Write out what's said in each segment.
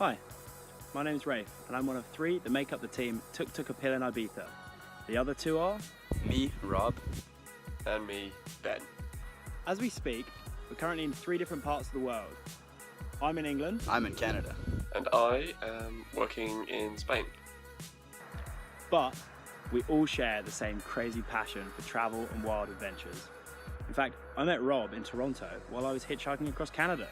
Hi, my name's Raef, and I'm one of three that make up the team Tuk Tuk in Ibiza. The other two are... Me, Rob. And me, Ben. As we speak, we're currently in 3 different parts of the world. I'm in England. I'm in Canada. And I am working in Spain. But we all share the same crazy passion for travel and wild adventures. In fact, I met Rob in Toronto while I was hitchhiking across Canada.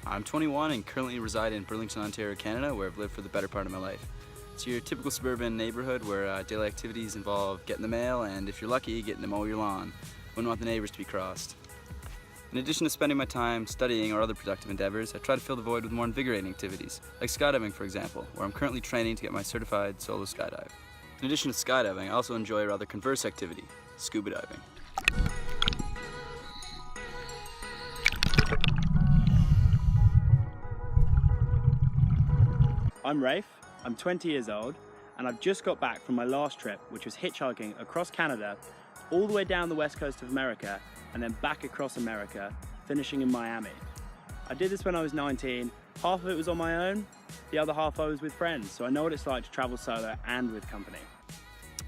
I'm 21 and currently reside in Burlington, Ontario, Canada, where I've lived for the better part of my life. It's your typical suburban neighborhood where daily activities involve getting the mail and, if you're lucky, getting to mow your lawn. Wouldn't want the neighbors to be crossed. In addition to spending my time studying or other productive endeavors, I try to fill the void with more invigorating activities, like skydiving, for example, where I'm currently training to get my certified solo skydive. In addition to skydiving, I also enjoy a rather converse activity, scuba diving. I'm Raef, I'm 20 years old, and I've just got back from my last trip, which was hitchhiking across Canada, all the way down the west coast of America, and then back across America, finishing in Miami. I did this when I was 19, half of it was on my own, the other half I was with friends, so I know what it's like to travel solo and with company.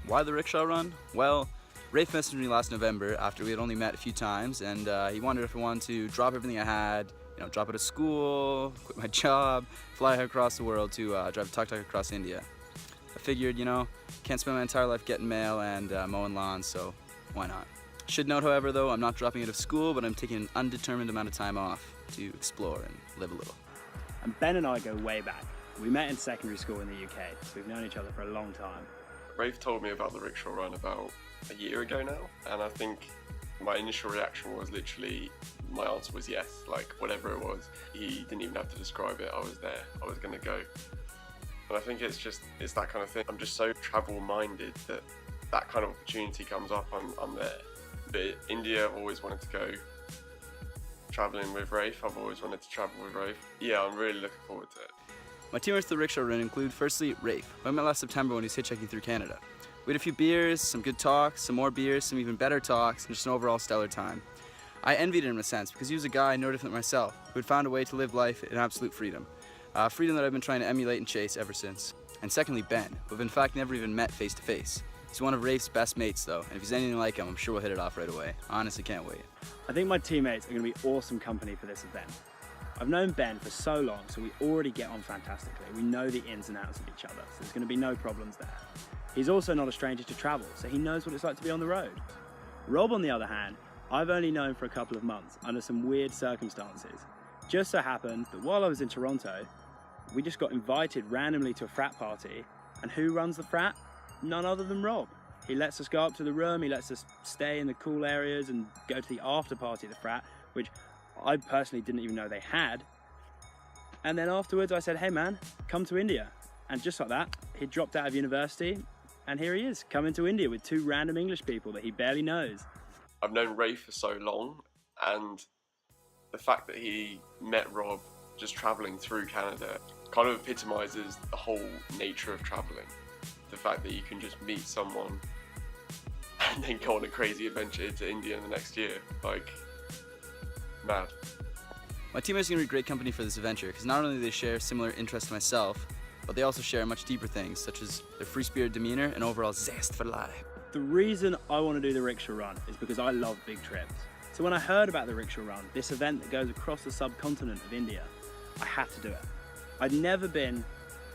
Why the Rickshaw Run? Well, Raef messaged me last November after we had only met a few times, and he wondered if I wanted to drop everything I had, drop out of school, quit my job, fly across the world to drive a tuk tuk across India. I figured, can't spend my entire life getting mail and mowing lawns, so why not? Should note, however, though, I'm not dropping out of school, but I'm taking an undetermined amount of time off to explore and live a little. And Ben and I go way back. We met in secondary school in the UK, so we've known each other for a long time. Rafe told me about the Rickshaw Run about a year ago now, and I think my initial reaction was literally, my answer was yes, like whatever it was. He didn't even have to describe it, I was there, I was gonna go. And I think it's that kind of thing. I'm just so travel minded that kind of opportunity comes up, I'm there. But India, I've always wanted to go. Traveling with Rafe, I've always wanted to travel with Rafe. Yeah, I'm really looking forward to it. My teammates for the Rickshaw Run include, firstly, Raef, who I met last September when he was hitchhiking through Canada. We had a few beers, some good talks, some more beers, some even better talks, and just an overall stellar time. I envied him in a sense because he was a guy no different than myself, who had found a way to live life in absolute freedom. Freedom that I've been trying to emulate and chase ever since. And secondly, Ben, who I've in fact never even met face to face. He's one of Rafe's best mates though, and if he's anything like him, I'm sure we'll hit it off right away. I honestly can't wait. I think my teammates are going to be awesome company for this event. I've known Ben for so long, so we already get on fantastically. We know the ins and outs of each other, so there's going to be no problems there. He's also not a stranger to travel, so he knows what it's like to be on the road. Rob, on the other hand, I've only known for a couple of months under some weird circumstances. Just so happened that while I was in Toronto, we just got invited randomly to a frat party, and who runs the frat? None other than Rob. He lets us go up to the room, he lets us stay in the cool areas and go to the after party of the frat, which I personally didn't even know they had. And then afterwards I said, hey man, come to India. And just like that, he dropped out of university, and here he is, coming to India with 2 random English people that he barely knows. I've known Rafe for so long, and the fact that he met Rob just travelling through Canada kind of epitomises the whole nature of travelling. The fact that you can just meet someone and then go on a crazy adventure to India in the next year, like, mad. My teammates are going to be great company for this adventure because not only do they share similar interests to myself, but they also share much deeper things such as their free-spirited demeanour and overall zest for life. The reason I want to do the Rickshaw Run is because I love big trips. So when I heard about the Rickshaw Run, this event that goes across the subcontinent of India, I had to do it. I'd never been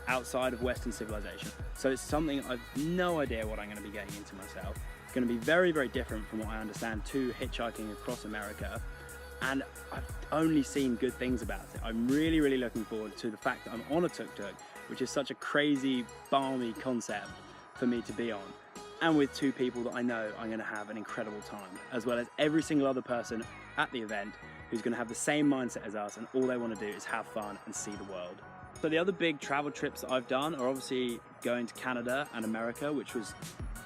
outside of Western civilization, so it's something I've no idea what I'm going to be getting into myself. It's going to be very, very different from what I understand to hitchhiking across America, and I've only seen good things about it. I'm really, really looking forward to the fact that I'm on a tuk tuk, which is such a crazy, balmy concept for me to be on, and with 2 people that I know I'm going to have an incredible time, as well as every single other person at the event who's going to have the same mindset as us, and all they want to do is have fun and see the world. So the other big travel trips that I've done are obviously going to Canada and America, which was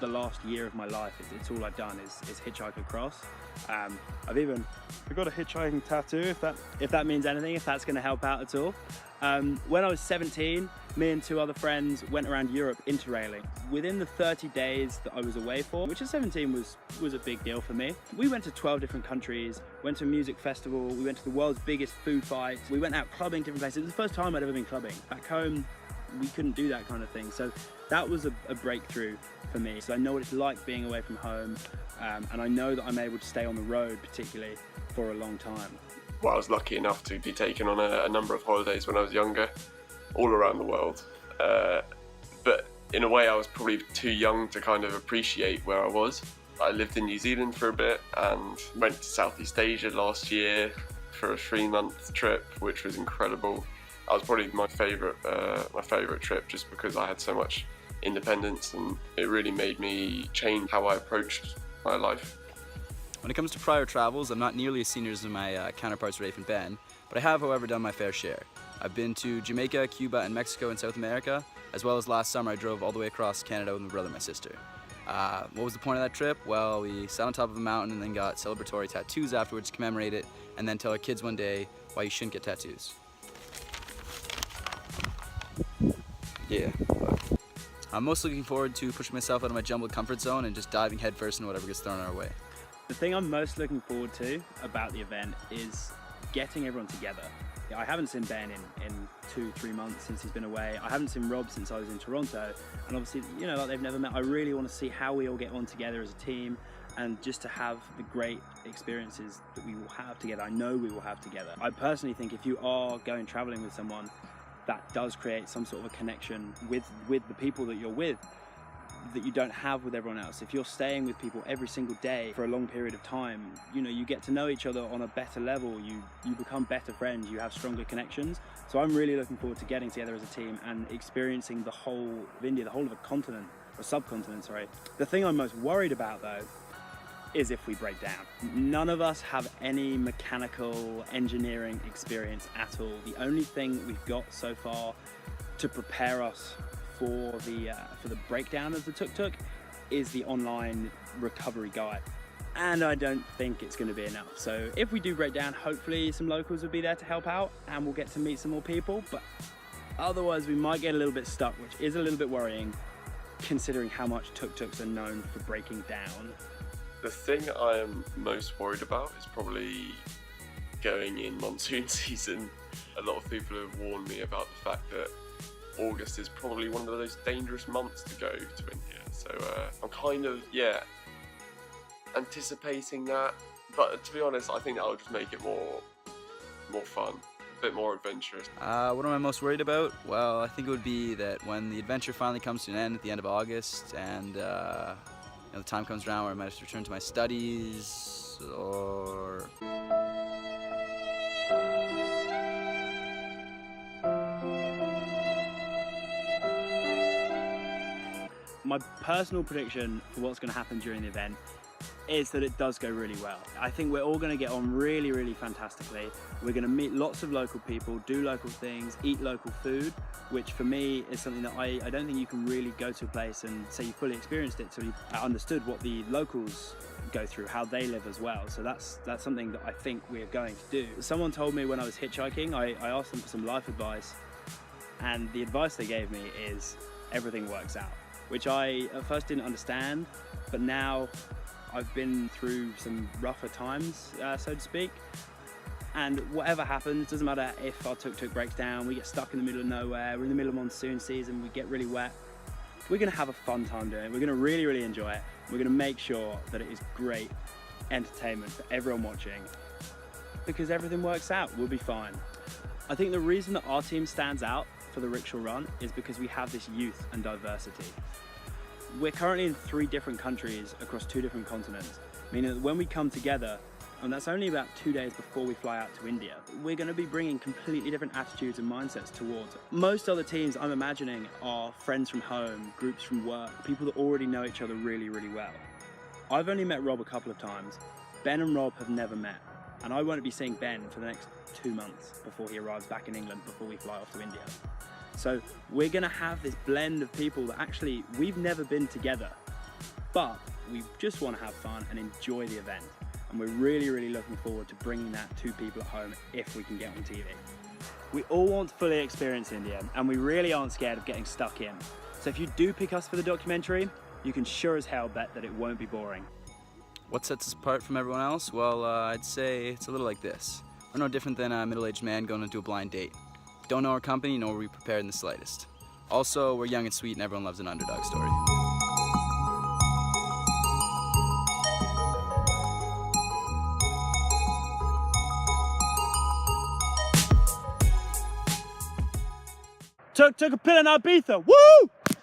the last year of my life. It's all I've done is hitchhike across. I've got a hitchhiking tattoo, if that means anything, if that's going to help out at all. When I was 17, Me and 2 other friends went around Europe interrailing. Within the 30 days that I was away for, which at 17 was a big deal for me, we went to 12 different countries, went to a music festival, we went to the world's biggest food fight, we went out clubbing different places. It was the first time I'd ever been clubbing. Back home, we couldn't do that kind of thing. So that was a breakthrough for me. So I know what it's like being away from home, and I know that I'm able to stay on the road, particularly for a long time. Well, I was lucky enough to be taken on a number of holidays when I was younger, all around the world. But in a way, I was probably too young to kind of appreciate where I was. I lived in New Zealand for a bit and went to Southeast Asia last year for a 3-month trip, which was incredible. That was probably my favourite trip, just because I had so much independence, and it really made me change how I approached my life. When it comes to prior travels, I'm not nearly as senior as my counterparts Raef and Ben, but I have, however, done my fair share. I've been to Jamaica, Cuba, and Mexico in South America, as well as last summer I drove all the way across Canada with my brother and my sister. What was the point of that trip? Well, we sat on top of a mountain and then got celebratory tattoos afterwards to commemorate it, and then tell our kids one day why you shouldn't get tattoos. Yeah. I'm most looking forward to pushing myself out of my jumbled comfort zone and just diving headfirst into whatever gets thrown our way. The thing I'm most looking forward to about the event is getting everyone together. I haven't seen Ben in 2-3 months since he's been away. I haven't seen Rob since I was in Toronto, and obviously, you know, like they've never met. I really want to see how we all get on together as a team, and just to have the great experiences that we will have together. I know we will have together. I personally think if you are going traveling with someone, that does create some sort of a connection with the people that you're with that you don't have with everyone else. If you're staying with people every single day for a long period of time, you know, you get to know each other on a better level, you become better friends, you have stronger connections. So I'm really looking forward to getting together as a team and experiencing the whole of India, the whole of a continent, or subcontinent, sorry. The thing I'm most worried about though is if we break down. None of us have any mechanical engineering experience at all. The only thing we've got so far to prepare us for the breakdown of the Tuk Tuk is the online recovery guide, and I don't think it's going to be enough. So if we do break down, hopefully some locals will be there to help out and we'll get to meet some more people, but otherwise we might get a little bit stuck, which is a little bit worrying considering how much Tuk Tuks are known for breaking down. The thing I am most worried about is probably going in monsoon season. A lot of people have warned me about the fact that August is probably one of those dangerous months to go to India. So I'm kind of, anticipating that. But to be honest, I think that will just make it more fun, a bit more adventurous. What am I most worried about? Well, I think it would be that when the adventure finally comes to an end at the end of August and the time comes around where I might have to return to my studies, or my personal prediction for what's going to happen during the event is that it does go really well. I think we're all going to get on really, really fantastically. We're going to meet lots of local people, do local things, eat local food, which for me is something that I don't think you can really go to a place and say you fully experienced it till you've understood what the locals go through, how they live as well. So that's something that I think we're going to do. Someone told me when I was hitchhiking, I asked them for some life advice, and the advice they gave me is everything works out, which I at first didn't understand, but now I've been through some rougher times, so to speak, and whatever happens, doesn't matter if our tuk-tuk breaks down, we get stuck in the middle of nowhere, we're in the middle of monsoon season, we get really wet, we're going to have a fun time doing it, we're going to really, really enjoy it, we're going to make sure that it is great entertainment for everyone watching, because everything works out, we'll be fine. I think the reason that our team stands out for the Rickshaw Run is because we have this youth and diversity. We're currently in 3 different countries across 2 different continents, meaning that when we come together, and that's only about 2 days before we fly out to India, we're going to be bringing completely different attitudes and mindsets towards it. Most other teams I'm imagining are friends from home, groups from work, people that already know each other really, really well. I've only met Rob a couple of times. Ben and Rob have never met, and I won't be seeing Ben for the next 2 months before he arrives back in England before we fly off to India. So we're going to have this blend of people that actually we've never been together, but we just want to have fun and enjoy the event. And we're really, really looking forward to bringing that to people at home if we can get on TV. We all want to fully experience India, and we really aren't scared of getting stuck in. So if you do pick us for the documentary, you can sure as hell bet that it won't be boring. What sets us apart from everyone else? Well, I'd say it's a little like this. We're no different than a middle-aged man going into a blind date. Don't know our company, nor are we prepared in the slightest. Also, we're young and sweet, and everyone loves an underdog story. Tuk Tuk a pill in Ibiza, woo!